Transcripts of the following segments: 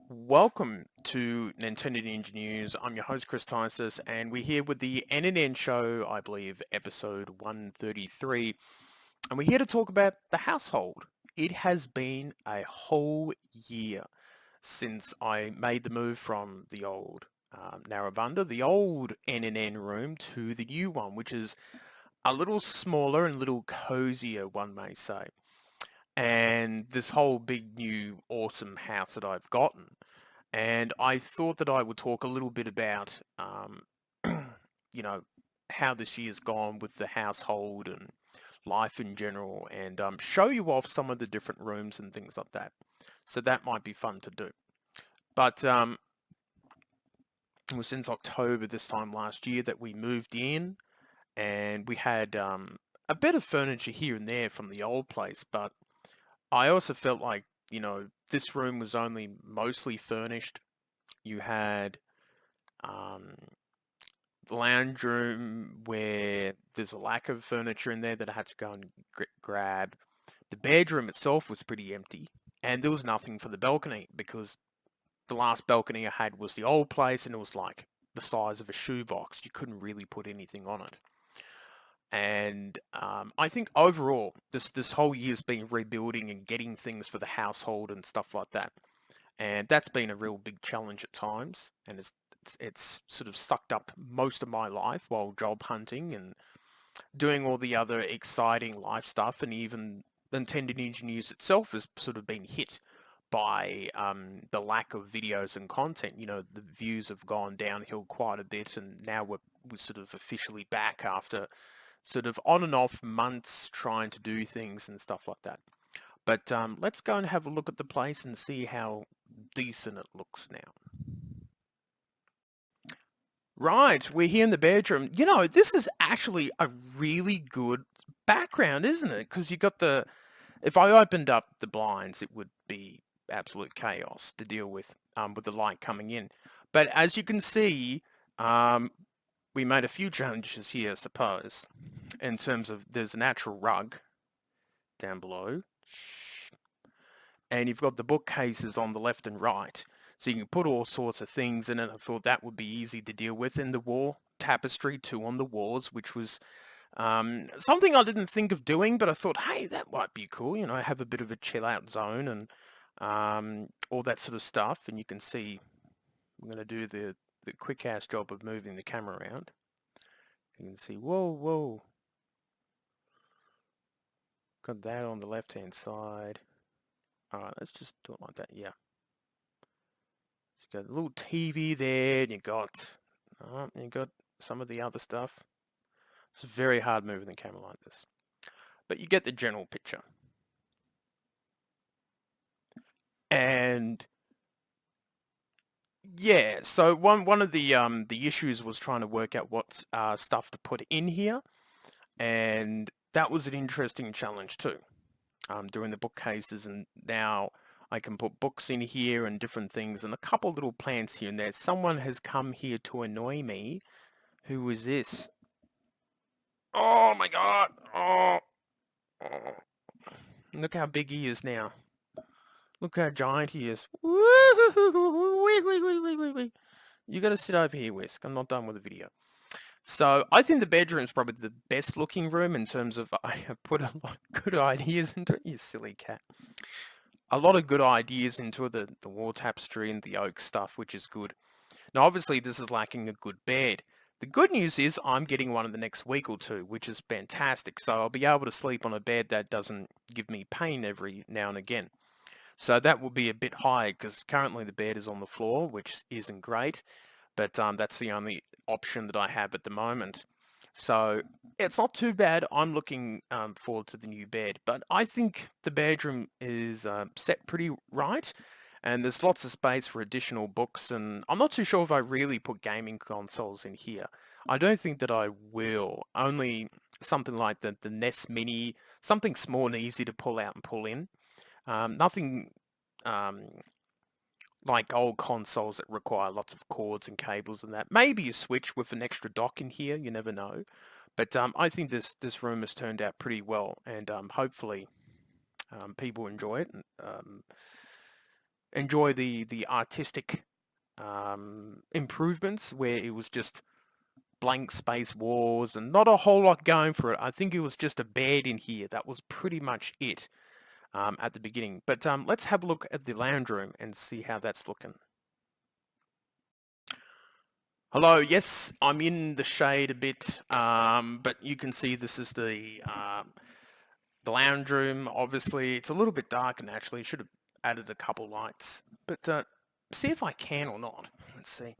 Welcome to Nintendo Ninja News. I'm your host, Chris Tysis, and we're here with the NNN show, I believe, episode 133. And we're here to talk about the household. It has been a whole year since I made the move from the old Narrabunda, the old NNN room, to the new one, which is a little smaller and a little cozier, one may say. And this whole big new awesome house that I've gotten. And I thought that I would talk a little bit about, you know, how this year's gone with the household and life in general, and show you off some of the different rooms and things like that. So that might be fun to do. But it was since October this time last year that we moved in, and we had a bit of furniture here and there from the old place, but I also felt like, this room was only mostly furnished. You had um, the lounge room where there's a lack of furniture in there that I had to go and grab. The bedroom itself was pretty empty, and there was nothing for the balcony because the last balcony I had was the old place, and it was like the size of a shoebox. You couldn't really put anything on it. And I think overall, this whole year's been rebuilding and getting things for the household and stuff like that. And that's been a real big challenge at times, and it's sort of sucked up most of my life while job hunting and doing all the other exciting life stuff, and even Nintendo Ninja News itself has sort of been hit by the lack of videos and content. The views have gone downhill quite a bit, and now we're sort of officially back after sort of on and off months trying to do things and stuff like that. But let's go and have a look at the place and see how decent it looks now. Right, we're here in the bedroom. This is actually a really good background, isn't it? Because you got the. If I opened up the blinds, it would be absolute chaos to deal with the light coming in. But as you can see, um, we made a few changes here, I suppose, in terms of there's a natural rug down below. And you've got the bookcases on the left and right. So you can put all sorts of things in it. I thought that would be easy to deal with. In the wall tapestry too on the walls, which was something I didn't think of doing, but I thought, hey, that might be cool. Have a bit of a chill out zone and all that sort of stuff. And you can see I'm going to do the quick ass job of moving the camera around. You can see, whoa, whoa. Got that on the left hand side. All right, let's just do it like that. Yeah. So you got a little TV there, and you got some of the other stuff. It's very hard moving the camera like this, but you get the general picture. And yeah, so one of the issues was trying to work out what stuff to put in here, and that was an interesting challenge too. Doing the bookcases, and now I can put books in here and different things, and a couple little plants here and there. Someone has come here to annoy me. Who is this? Oh my god! Oh. Look how big he is now. Look how giant he is. You gotta sit over here, Whisk. I'm not done with the video. So I think the bedroom is probably the best looking room in terms of I have put a lot of good ideas into it. You silly cat. A lot of good ideas into the wall tapestry and the oak stuff, which is good. Now, obviously, this is lacking a good bed. The good news is I'm getting one in the next week or two, which is fantastic. So I'll be able to sleep on a bed that doesn't give me pain every now and again. So that will be a bit high because currently the bed is on the floor, which isn't great, but that's the only option that I have at the moment. So it's not too bad. I'm looking forward to the new bed, but I think the bedroom is set pretty right, and there's lots of space for additional books. And I'm not too sure if I really put gaming consoles in here. I don't think that I will. Only something like the NES Mini, something small and easy to pull out and pull in. Nothing um, like old consoles that require lots of cords and cables and that. Maybe a Switch with an extra dock in here. You never know. But I think this room has turned out pretty well, and hopefully people enjoy it. enjoy the artistic improvements where it was just blank space walls and not a whole lot going for it. I think it was just a bed in here. That was pretty much it at the beginning. But let's have a look at the lounge room and see how that's looking. Hello, yes, I'm in the shade a bit, but you can see this is the lounge room. Obviously, it's a little bit dark and actually should have added a couple lights, but see if I can or not. Let's see.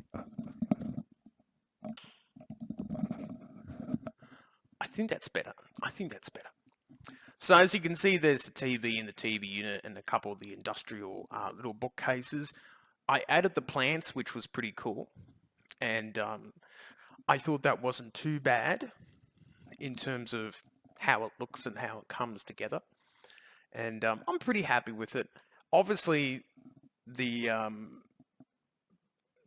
I think that's better. I think that's better. So as you can see, there's the TV in the TV unit and a couple of the industrial little bookcases. I added the plants, which was pretty cool, and I thought that wasn't too bad in terms of how it looks and how it comes together. And I'm pretty happy with it. Obviously, the um,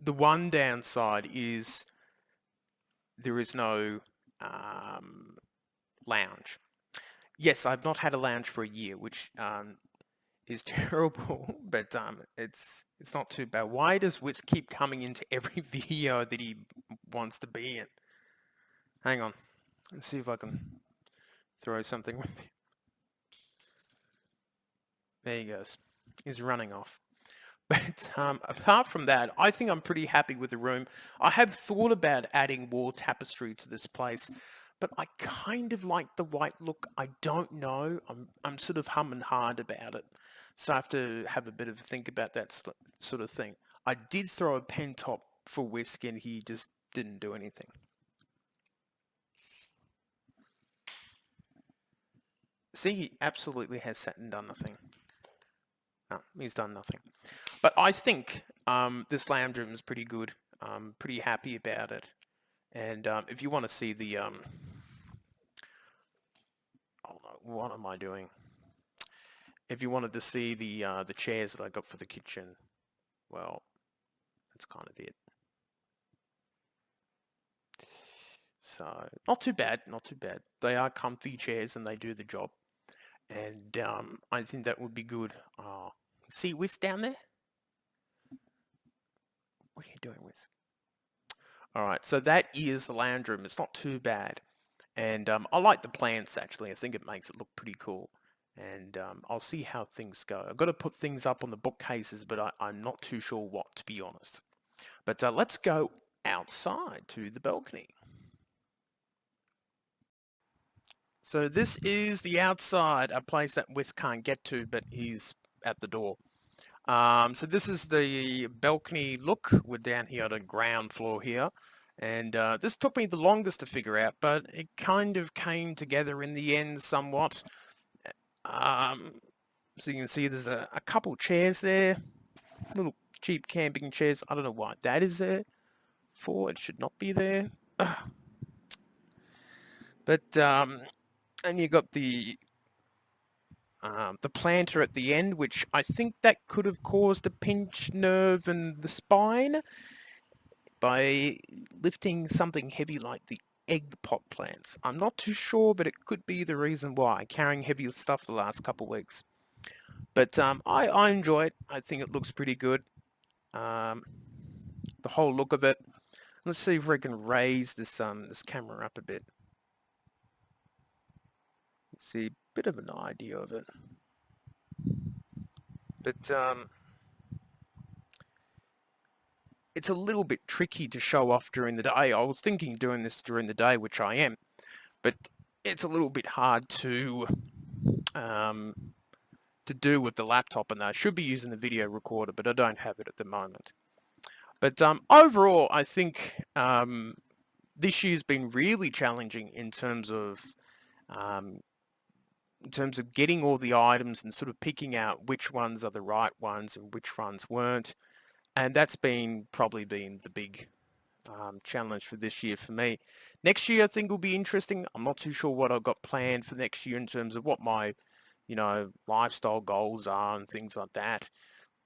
the one downside is there is no lounge. Yes, I've not had a lounge for a year, which is terrible, but it's not too bad. Why does Wiz keep coming into every video that he wants to be in? Hang on, let's see if I can throw something with you. There he goes. He's running off. But apart from that, I think I'm pretty happy with the room. I have thought about adding wall tapestry to this place, but I kind of like the white look. I don't know. I'm sort of humming hard about it. So I have to have a bit of a think about that sort of thing. I did throw a pen top for Whisk and he just didn't do anything. See, he absolutely has sat and done nothing. No, he's done nothing. But I think this lounge room is pretty good. I'm pretty happy about it. And if you want to see the, oh no, what am I doing? If you wanted to see the chairs that I got for the kitchen, well, that's kind of it. So not too bad, not too bad. They are comfy chairs and they do the job. And I think that would be good. See Whisk down there? What are you doing, Whisk? All right, so that is the lounge room. It's not too bad. And I like the plants, actually. I think it makes it look pretty cool. And I'll see how things go. I've got to put things up on the bookcases, but I'm not too sure what, to be honest. But let's go outside to the balcony. So this is the outside, a place that Wes can't get to, but he's at the door. So this is the balcony look. We're down here on the ground floor here. And this took me the longest to figure out, but it kind of came together in the end somewhat. So you can see there's a couple chairs there, little cheap camping chairs. I don't know why that is there for. It should not be there. But and you got the planter at the end, which I think that could have caused a pinched nerve in the spine by lifting something heavy like the egg pot plants. I'm not too sure, but it could be the reason why. Carrying heavy stuff the last couple of weeks. But I enjoy it. I think it looks pretty good. The whole look of it. Let's see if we can raise this this camera up a bit. See a bit of an idea of it. But it's a little bit tricky to show off during the day. I was thinking doing this during the day, which I am, but it's a little bit hard to do with the laptop, and I should be using the video recorder, but I don't have it at the moment. But overall, I think this year's been really challenging in terms of getting all the items and sort of picking out which ones are the right ones and which ones weren't. And that's probably been the big challenge for this year for me. Next year, I think will be interesting. I'm not too sure what I've got planned for next year in terms of what my, lifestyle goals are and things like that.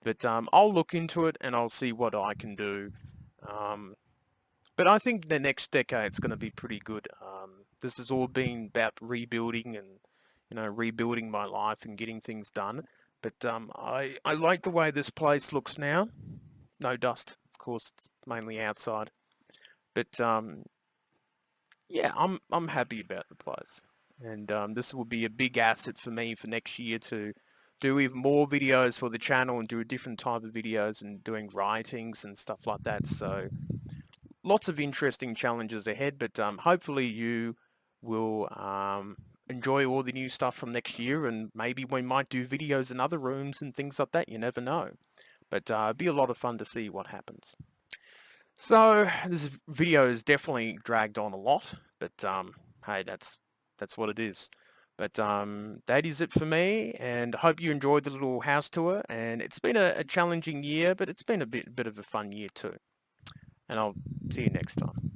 But I'll look into it and I'll see what I can do. But I think the next decade's going to be pretty good. This has all been about rebuilding and, rebuilding my life and getting things done. But I like the way this place looks now. No dust, of course. It's mainly outside. But yeah, I'm happy about the place, and this will be a big asset for me for next year to do even more videos for the channel and do a different type of videos and doing writings and stuff like that. So lots of interesting challenges ahead, but hopefully you will enjoy all the new stuff from next year, and maybe we might do videos in other rooms and things like that. You never know, but it'd be a lot of fun to see what happens. So this video is definitely dragged on a lot, but hey, that's what it is. But that is it for me, and I hope you enjoyed the little house tour. And it's been a challenging year, but it's been a bit of a fun year too. And I'll see you next time.